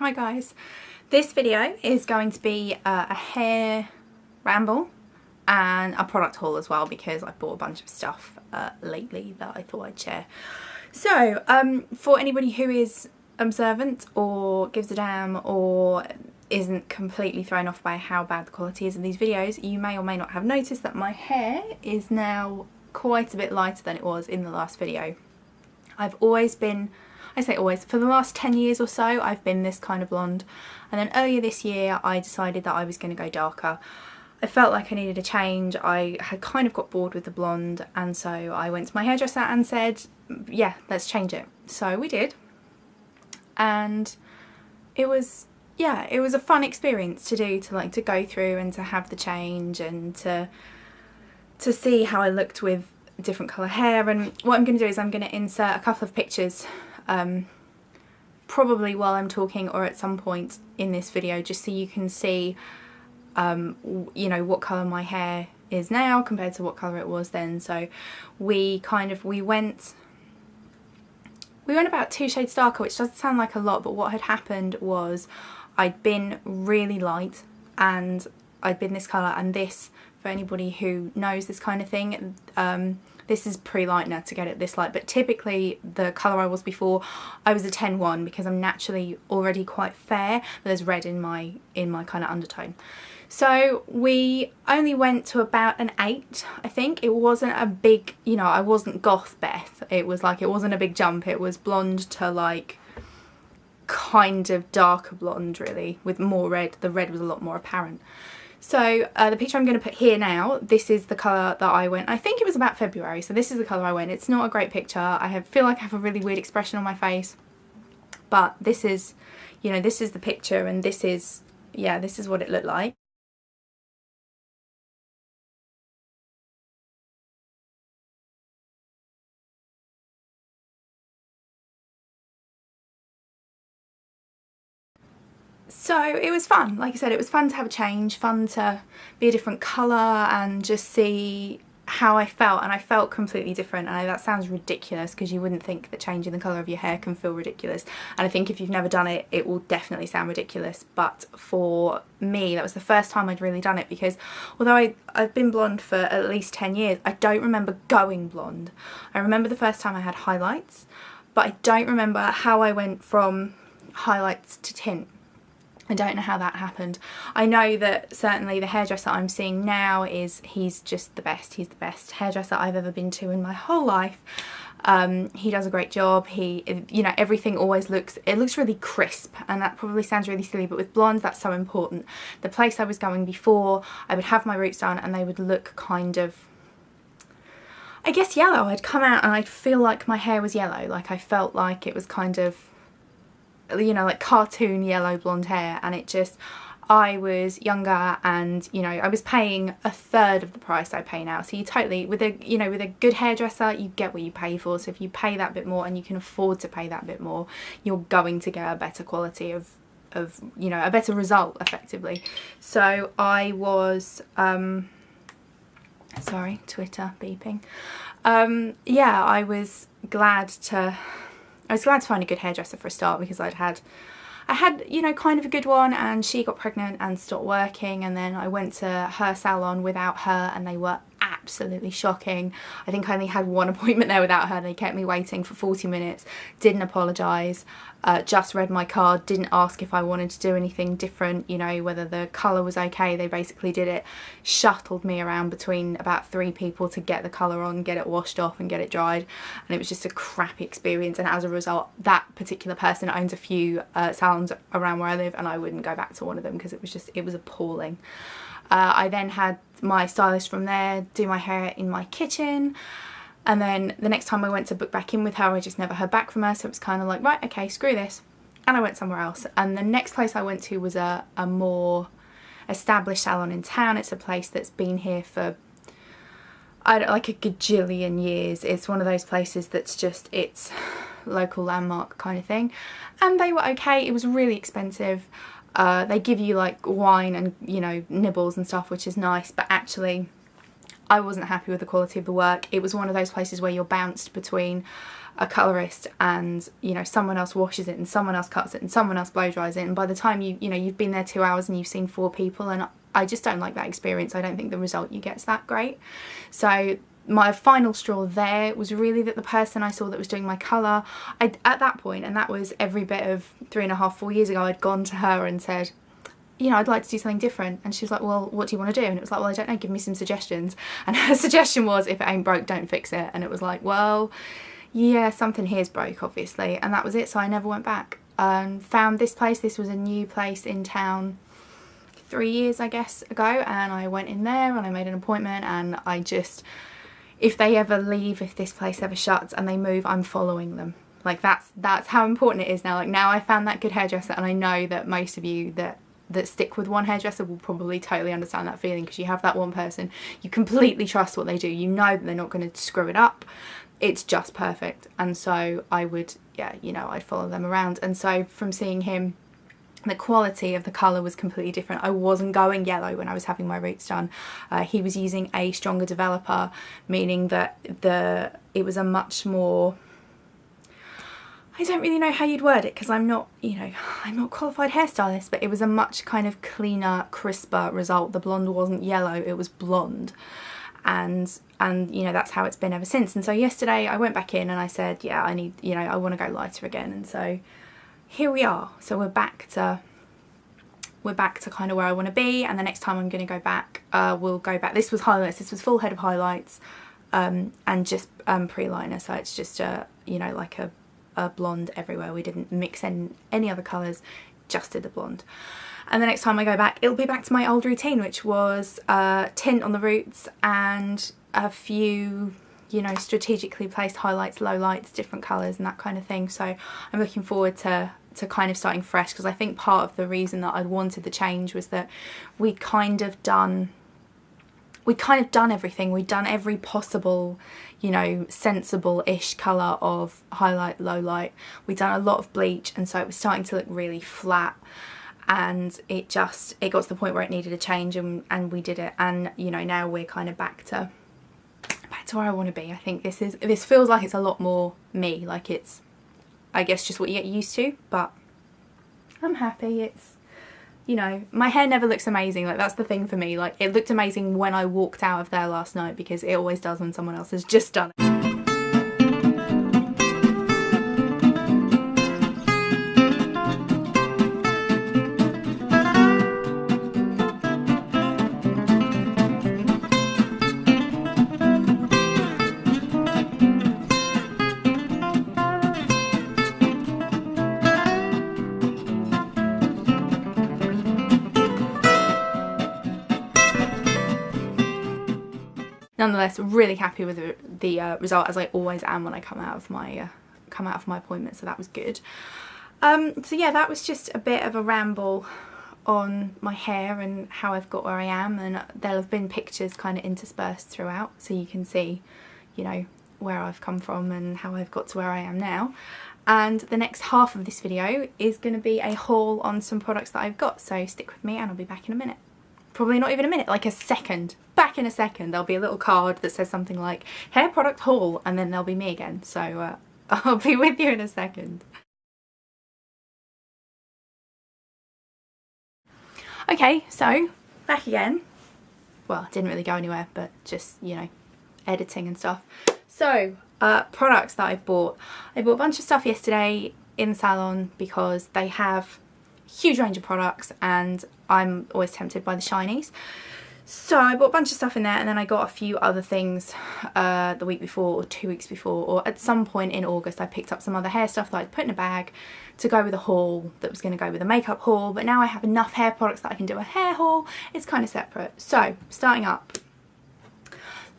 Hi guys, this video is going to be a hair ramble and a product haul as well, because I've bought a bunch of stuff lately that I thought I'd share. So for anybody who is observant or gives a damn or isn't completely thrown off by how bad the quality is of these videos, you may or may not have noticed that my hair is now quite a bit lighter than it was in the last video. I've always been, I say always, for the last 10 years or so I've been this kind of blonde, and then earlier this year I decided that I was going to go darker. I felt like I needed a change. I had kind of got bored with the blonde, and so I went to my hairdresser and said, yeah, let's change it. So we did, and it was, yeah, it was a fun experience to do, to go through and to have the change and to see how I looked with different colour hair. And what I'm going to do is I'm going to insert a couple of pictures probably while I'm talking or at some point in this video, just so you can see you know, what colour my hair is now compared to what colour it was then. So we went about 2 shades darker, which doesn't sound like a lot, but what had happened was I'd been really light and I'd been this colour, and this, for anybody who knows this kind of thing, this is pre-lightener to get it this light, but typically the colour I was before, I was a 10-1 because I'm naturally already quite fair, but there's red in my kind of undertone. So we only went to about an 8, I think. It wasn't a big, you know, I wasn't goth Beth. It was like, it wasn't a big jump. It was blonde to like kind of darker blonde really, with more red. The red was a lot more apparent. So the picture I'm going to put here now, this is the colour that I went. I think it was about February, so this is the colour I went. It's not a great picture. I feel like I have a really weird expression on my face, but this is, you know, this is the picture, and this is, yeah, this is what it looked like. So it was fun. Like I said, it was fun to have a change, fun to be a different colour and just see how I felt, and I felt completely different. And I know that sounds ridiculous because you wouldn't think that changing the colour of your hair can feel ridiculous, and I think if you've never done it, it will definitely sound ridiculous. But for me, that was the first time I'd really done it, because although I've been blonde for at least 10 years, I don't remember going blonde. I remember the first time I had highlights, but I don't remember how I went from highlights to tint. I don't know how that happened. I know that certainly the hairdresser I'm seeing now he's just the best. He's the best hairdresser I've ever been to in my whole life. He does a great job. You know, everything always looks really crisp, and that probably sounds really silly, but with blondes that's so important. The place I was going before, I would have my roots done and they would look kind of, I guess, yellow. I'd come out and I'd feel like my hair was yellow, like I felt like it was kind of, you know, like cartoon yellow blonde hair, and it just, I was younger, and you know, I was paying a third of the price I pay now. So you totally, with a, you know, with a good hairdresser, you get what you pay for. So if you pay that bit more and you can afford to pay that bit more, you're going to get a better quality of you know, a better result effectively. So I was sorry, Twitter beeping. Yeah, I was glad to find a good hairdresser for a start, because I had, you know, kind of a good one, and she got pregnant and stopped working, and then I went to her salon without her and they were absolutely shocking. I think I only had one appointment there without her. They kept me waiting for 40 minutes, didn't apologise, just read my card, didn't ask if I wanted to do anything different, you know, whether the colour was okay. They basically did it, shuttled me around between about 3 people to get the colour on, get it washed off and get it dried, and it was just a crappy experience. And as a result, that particular person owns a few salons around where I live, and I wouldn't go back to one of them because it was appalling. I then had my stylist from there do my hair in my kitchen, and then the next time I went to book back in with her, I just never heard back from her, so it was kind of like, right, okay, screw this, and I went somewhere else. And the next place I went to was a more established salon in town. It's a place that's been here for, I don't, like a gajillion years. It's one of those places that's just, it's local landmark kind of thing, and they were okay. It was really expensive. They give you like wine and, you know, nibbles and stuff, which is nice, but actually I wasn't happy with the quality of the work. It was one of those places where you're bounced between a colourist and, you know, someone else washes it and someone else cuts it and someone else blow dries it, and by the time you've been there 2 hours and you've seen 4 people, and I just don't like that experience. I don't think the result you get is that great. So my final straw there was really that the person I saw that was doing my colour, at that point, and that was every bit of 3.5, 4 years ago, I'd gone to her and said, you know, I'd like to do something different. And she was like, well, what do you want to do? And it was like, well, I don't know, give me some suggestions. And her suggestion was, if it ain't broke, don't fix it. And it was like, well, yeah, something here's broke, obviously. And that was it. So I never went back. Found this place. This was a new place in town 3 years, I guess, ago. And I went in there and I made an appointment, and I just, if they ever leave, if this place ever shuts and they move, I'm following them. Like, that's how important it is now. Like, now I found that good hairdresser, and I know that most of you that stick with one hairdresser will probably totally understand that feeling, because you have that one person, you completely trust what they do, you know that they're not going to screw it up, it's just perfect. And so I would, yeah, you know, I'd follow them around. And so from seeing him, the quality of the colour was completely different. I wasn't going yellow when I was having my roots done. He was using a stronger developer, meaning that it was a much more, I don't really know how you'd word it, because I'm not, you know, I'm not a qualified hairstylist, but it was a much kind of cleaner, crisper result. The blonde wasn't yellow, it was blonde. And you know, that's how it's been ever since. And so yesterday I went back in and I said, yeah, I need, you know, I want to go lighter again. And so here we are. So we're back to kind of where I want to be. And the next time I'm going to go back, we'll go back. This was highlights, this was full head of highlights, and just pre-liner. So it's just you know, like a blonde everywhere. We didn't mix in any other colours, just did the blonde. And the next time I go back, it'll be back to my old routine, which was tint on the roots and a few, you know, strategically placed highlights, lowlights, different colours and that kind of thing. So I'm looking forward to kind of starting fresh, because I think part of the reason that I'd wanted the change was that we'd kind of done everything. We'd done every possible, you know, sensible-ish colour of highlight, low light. We'd done a lot of bleach, and so it was starting to look really flat, and it got to the point where it needed a change, and we did it. And, you know, now we're kind of back to where I want to be. I think this feels like it's a lot more me, like it's, I guess, just what you get used to, but I'm happy. It's, you know, my hair never looks amazing. Like, that's the thing for me. Like, it looked amazing when I walked out of there last night, because it always does when someone else has just done it. Nonetheless, really happy with the result, as I always am when I come out of my appointment. So that was good. So yeah, that was just a bit of a ramble on my hair and how I've got where I am, and there'll have been pictures kind of interspersed throughout, so you can see, you know, where I've come from and how I've got to where I am now. And the next half of this video is going to be a haul on some products that I've got, so stick with me and I'll be back in a minute. Probably not even a minute, like a second. Back in a second. There'll be a little card that says something like hair product haul, and then there'll be me again. So I'll be with you in a second. Okay, so back again. Well, didn't really go anywhere, but just, you know, editing and stuff. So products that I've bought. I bought a bunch of stuff yesterday in the salon because they have a huge range of products and I'm always tempted by the shinies. So I bought a bunch of stuff in there, and then I got a few other things the week before or 2 weeks before, or at some point in August I picked up some other hair stuff that I'd put in a bag to go with a haul that was going to go with a makeup haul, but now I have enough hair products that I can do a hair haul. It's kind of separate. So starting up,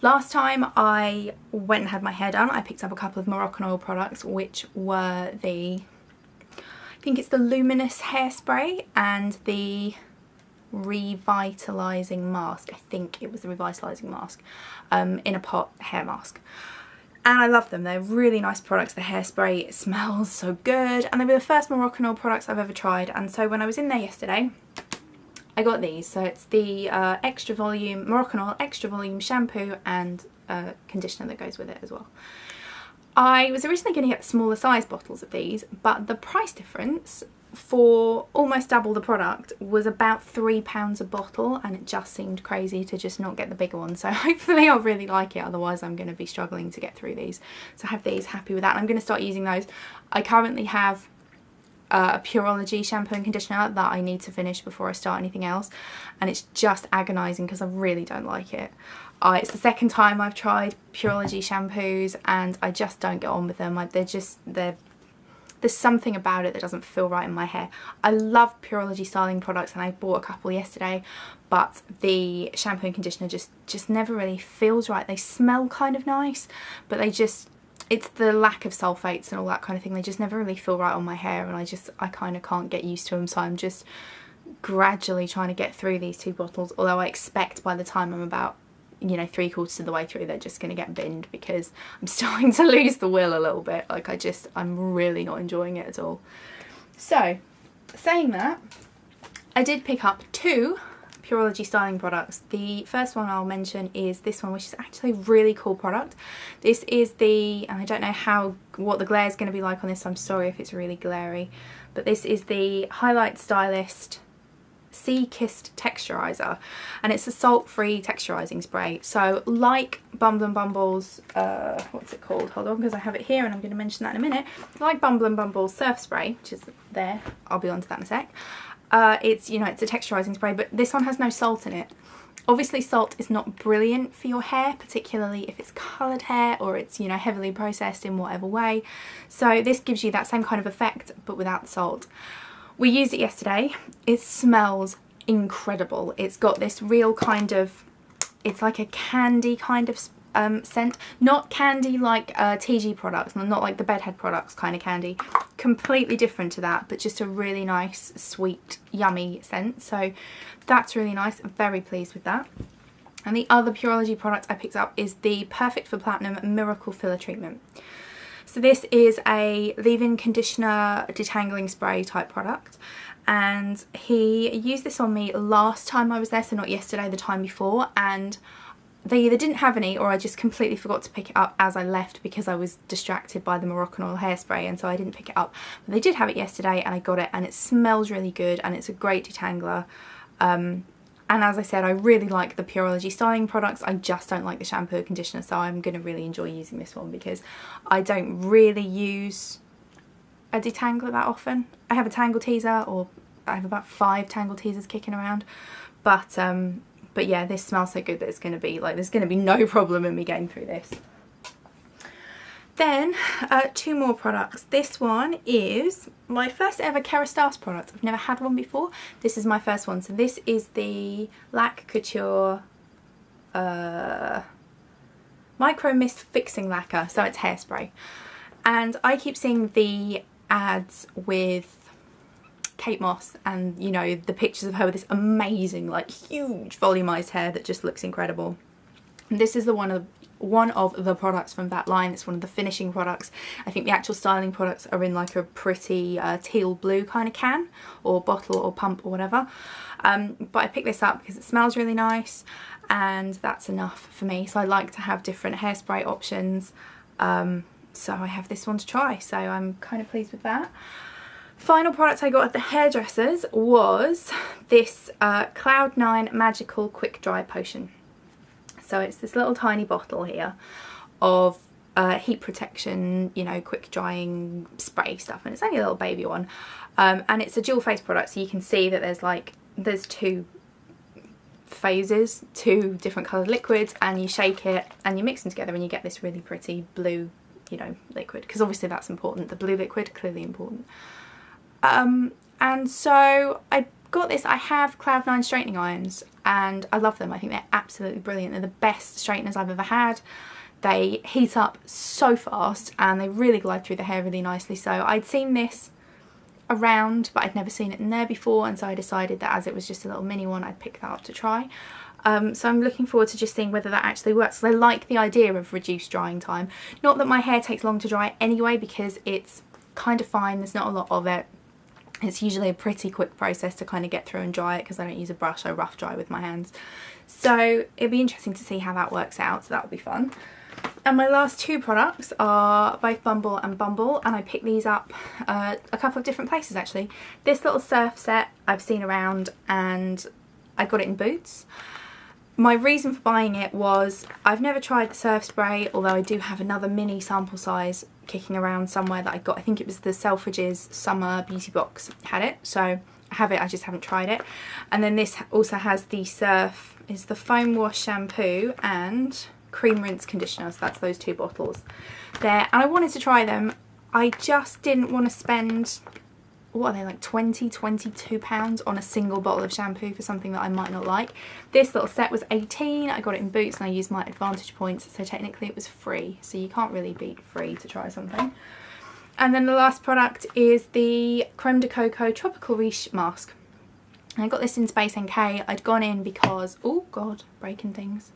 last time I went and had my hair done, I picked up a couple of Moroccan oil products, which were I think it's the Luminous hairspray and the revitalizing mask. I think it was the revitalizing mask, in a pot hair mask, and I love them. They're really nice products. The hairspray smells so good, and they were the first Moroccan oil products I've ever tried. And so when I was in there yesterday, I got these. So it's the extra volume Moroccan Oil extra volume shampoo and conditioner that goes with it as well. I was originally going to get smaller size bottles of these, but the price difference for almost double the product was about £3 a bottle, and it just seemed crazy to just not get the bigger one. So hopefully I'll really like it, otherwise I'm going to be struggling to get through these. So I have these, happy with that, and I'm going to start using those. I currently have a Pureology shampoo and conditioner that I need to finish before I start anything else, and it's just agonising because I really don't like it. It's the second time I've tried Pureology shampoos and I just don't get on with them. There's something about it that doesn't feel right in my hair. I love Pureology styling products and I bought a couple yesterday, but the shampoo and conditioner just never really feels right. They smell kind of nice, but it's the lack of sulfates and all that kind of thing. They just never really feel right on my hair, and I kind of can't get used to them. So I'm just gradually trying to get through these 2 bottles, although I expect by the time I'm about, you know, 3/4 of the way through, they're just going to get binned because I'm starting to lose the will a little bit. Like I'm really not enjoying it at all. So saying that, I did pick up 2 Pureology styling products. The first one I'll mention is this one, which is actually a really cool product. This is and I don't know what the glare is going to be like on this, so I'm sorry if it's really glary, but this is the Highlight Stylist Sea Kissed Texturizer, and it's a salt-free texturizing spray. So like Bumble and Bumble's what's it called, hold on, because I have it here and I'm going to mention that in a minute. Like Bumble and Bumble's surf spray, which is there, I'll be on to that in a sec. It's, you know, it's a texturizing spray, but this one has no salt in it. Obviously salt is not brilliant for your hair, particularly if it's coloured hair or it's, you know, heavily processed in whatever way. So this gives you that same kind of effect but without the salt. We used it yesterday. It smells incredible. It's got this real kind of, it's like a candy kind of scent. Not candy like TG products, not like the bedhead products kind of candy. Completely different to that, but just a really nice, sweet, yummy scent. So that's really nice. I'm very pleased with that. And the other Pureology product I picked up is the Perfect for Platinum Miracle Filler Treatment. So this is a leave-in conditioner detangling spray type product, and he used this on me last time I was there, so not yesterday, the time before, and they either didn't have any or I just completely forgot to pick it up as I left because I was distracted by the Moroccan Oil hairspray, and so I didn't pick it up. But they did have it yesterday and I got it, and it smells really good and it's a great detangler. And as I said, I really like the Pureology styling products. I just don't like the shampoo and conditioner, so I'm going to really enjoy using this one because I don't really use a detangler that often. I have a Tangle Teezer, or I have about 5 Tangle Teezers kicking around, but yeah, this smells so good that it's going to be like, there's going to be no problem in me getting through this. Then 2 more products. This one is my first ever Kerastase product. I've never had one before. This is my first one. So this is the Lac Couture Micro Mist Fixing Lacquer. So it's hairspray. And I keep seeing the ads with Kate Moss and, you know, the pictures of her with this amazing, like, huge volumized hair that just looks incredible. And this is one of the products from that line. It's one of the finishing products. I think the actual styling products are in like a pretty teal blue kind of can or bottle or pump or whatever. But I picked this up because it smells really nice, and that's enough for me. So I like to have different hairspray options. So I have this one to try. So I'm kind of pleased with that. Final product I got at the hairdressers was this Cloud9 Magical Quick Dry Potion. So it's this little tiny bottle here of heat protection, you know, quick drying spray stuff, and it's only a little baby one. And it's a dual phase product, so you can see that there's 2 phases, 2 different coloured liquids, and you shake it and you mix them together and you get this really pretty blue, you know, liquid, because obviously that's important. The blue liquid, clearly important. And so I got this. I have Cloud9 straightening irons and I love them. I think they're absolutely brilliant. They're the best straighteners I've ever had. They heat up so fast and they really glide through the hair really nicely. So I'd seen this around, but I'd never seen it in there before, and so I decided that as it was just a little mini one, I'd pick that up to try. So I'm looking forward to just seeing whether that actually works. So I like the idea of reduced drying time. Not that my hair takes long to dry anyway, because it's kind of fine, there's not a lot of it. It's usually a pretty quick process to kind of get through and dry it because I don't use a brush, I rough dry with my hands. So it'll be interesting to see how that works out, so that'll be fun. And my last two products are both Bumble and Bumble, and I picked these up a couple of different places actually. This little surf set I've seen around and I got it in Boots. My reason for buying it was I've never tried the surf spray, although I do have another mini sample size kicking around somewhere that I got. I think it was the Selfridges Summer Beauty Box had it, so I have it, I just haven't tried it. And then this also has the Surf, is the foam wash shampoo and cream rinse conditioner, so that's those two bottles there. And I wanted to try them, I just didn't want to spend, what are they, like 22 pounds on a single bottle of shampoo for something that I might not like. This little set was 18, I got it in Boots and I used my advantage points, so technically it was free, so you can't really beat free to try something. And then the last product is the Creme de Coco Tropical Riche Mask. And I got this in Space NK. I'd gone in because, oh god, breaking things.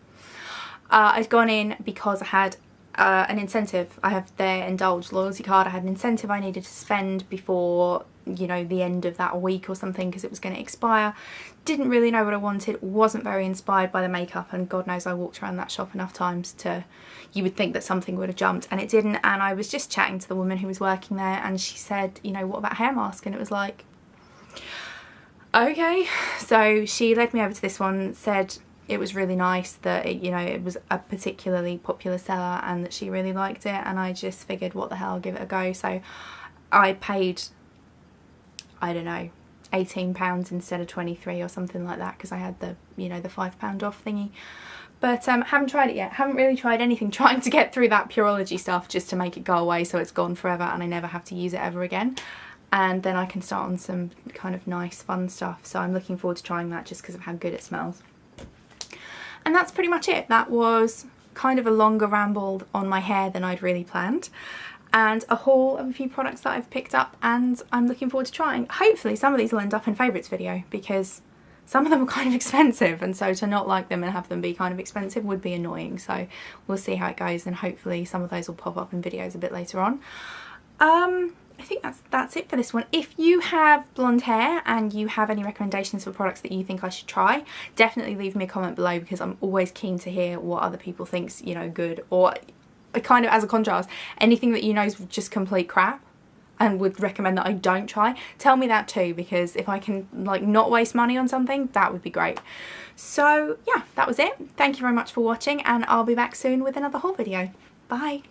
I'd gone in because I had an incentive. I have their Indulge loyalty card. I had an incentive I needed to spend before, you know, the end of that week or something because it was going to expire. Didn't really know what I wanted, wasn't very inspired by the makeup, and God knows I walked around that shop enough times to, you would think that something would have jumped, and it didn't. And I was just chatting to the woman who was working there and she said, you know, what about hair mask? And it was like, okay. So she led me over to this one, said it was really nice, that it, you know, it was a particularly popular seller and that she really liked it, and I just figured what the hell, I'll give it a go. So I paid, I don't know, £18 instead of 23 or something like that because I had the, you know, the £5 off thingy. But haven't tried it yet, haven't really tried anything, trying to get through that Pureology stuff just to make it go away so it's gone forever and I never have to use it ever again. And then I can start on some kind of nice fun stuff, so I'm looking forward to trying that just because of how good it smells. And that's pretty much it. That was kind of a longer ramble on my hair than I'd really planned, and a haul of a few products that I've picked up and I'm looking forward to trying. Hopefully some of these will end up in favourites video because some of them are kind of expensive, and so to not like them and have them be kind of expensive would be annoying. So we'll see how it goes, and hopefully some of those will pop up in videos a bit later on. I think that's it for this one. If you have blonde hair and you have any recommendations for products that you think I should try, definitely leave me a comment below because I'm always keen to hear what other people think's, you know, good, or kind of as a contrast, anything that you know is just complete crap and would recommend that I don't try, tell me that too, because if I can like not waste money on something, that would be great. So yeah, that was it. Thank you very much for watching, and I'll be back soon with another haul video. Bye.